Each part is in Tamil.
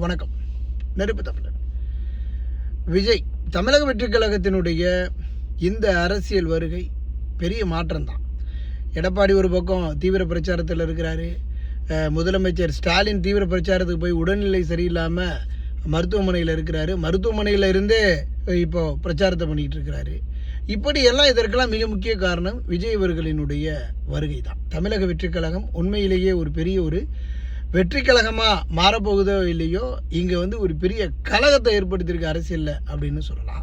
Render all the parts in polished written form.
வணக்கம். நெருப்பு தமிழர். விஜய் தமிழக வெற்றிக் கழகத்தினுடைய இந்த அரசியல் வருகை பெரிய மாற்றம் தான். எடப்பாடி ஒரு பக்கம் தீவிர பிரச்சாரத்தில் இருக்கிறாரு. முதலமைச்சர் ஸ்டாலின் தீவிர பிரச்சாரத்துக்கு போய் உடல்நிலை சரியில்லாமல் மருத்துவமனையில் இருக்கிறாரு. மருத்துவமனையில் இருந்தே இப்போ பிரச்சாரத்தை பண்ணிக்கிட்டு இருக்கிறாரு. இப்படியெல்லாம் இதற்கெல்லாம் மிக முக்கிய காரணம் விஜய் அவர்களினுடைய வருகை தான். தமிழக வெற்றிக் கழகம் உண்மையிலேயே ஒரு பெரிய ஒரு வெற்றி கழகமாக மாறப்போகுதோ இல்லையோ, இங்கே ஒரு பெரிய கழகத்தை ஏற்படுத்தியிருக்கு அரசியலில் அப்படின்னு சொல்லலாம்.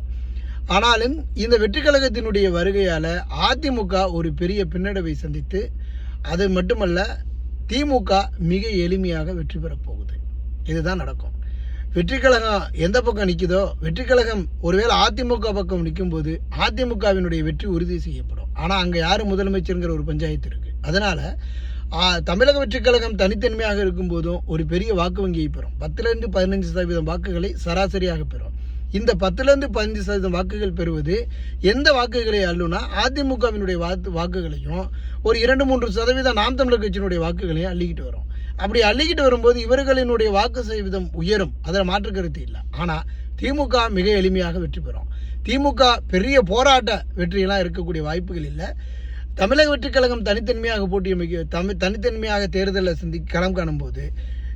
ஆனாலும் இந்த வெற்றி கழகத்தினுடைய வருகையால் அதிமுக ஒரு பெரிய பின்னடைவை சந்தித்து, அது மட்டுமல்ல திமுக மிக எளிமையாக வெற்றி பெறப்போகுது. இதுதான் நடக்கும். வெற்றி கழகம் எந்த பக்கம் நிற்குதோ, வெற்றி கழகம் ஒருவேளை அதிமுக பக்கம் நிற்கும்போது அதிமுகவினுடைய வெற்றி உறுதி செய்யப்படும். ஆனால் அங்கே யார் முதலமைச்சருங்கிற ஒரு பஞ்சாயத்து இருக்குது. அதனால் தமிழக வெற்றிக் கழகம் தனித்தன்மையாக இருக்கும்போதும் ஒரு பெரிய வாக்கு வங்கியை பெறும். 10-15% வாக்குகளை சராசரியாக பெறும். இந்த 10-15% வாக்குகள் பெறுவது எந்த வாக்குகளை அள்ளுனா அதிமுகவினுடைய வாக்குகளையும் ஒரு 2-3% நாம் தமிழர் கட்சியினுடைய வாக்குகளையும் அள்ளிக்கிட்டு வரும். அப்படி அள்ளிக்கிட்டு வரும்போது இவர்களினுடைய வாக்கு சதவீதம் உயரும், அதில் மாற்று கருத்து இல்லை. ஆனால் திமுக மிக எளிமையாக வெற்றி பெறும். திமுக பெரிய போராட்ட வெற்றியெல்லாம் இருக்கக்கூடிய வாய்ப்புகள் இல்லை. தமிழக வெற்றிக் கழகம் தனித்தன்மையாக தனித்தன்மையாக தேர்தலில் களம் காணும்போது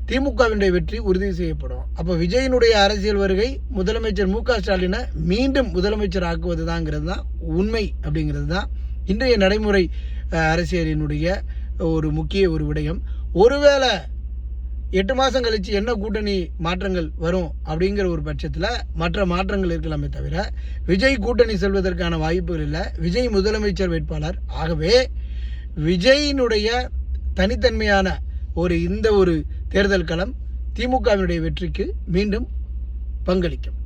திமுகவினுடைய வெற்றி உறுதி செய்யப்படும். அப்போ விஜயினுடைய அரசியல் வருகை முதலமைச்சர் மு.க. ஸ்டாலினை மீண்டும் முதலமைச்சர் ஆக்குவது தாங்கிறது தான் உண்மை. அப்படிங்கிறது தான் இன்றைய நடைமுறை அரசியலினுடைய ஒரு முக்கிய ஒரு விடயம். ஒருவேளை 8 மாதம் கழித்து என்ன கூட்டணி மாற்றங்கள் வரும் அப்படிங்கிற ஒரு பட்சத்தில் மற்ற மாற்றங்கள் இருக்கலாமே தவிர விஜய் கூட்டணி செல்வதற்கான வாய்ப்புகள் இல்லை. விஜய் முதலமைச்சர் வேட்பாளர். ஆகவே விஜயினுடைய தனித்தன்மையான இந்த ஒரு தேர்தல் களம் திமுகவினுடைய வெற்றிக்கு மீண்டும் பங்களிக்கும்.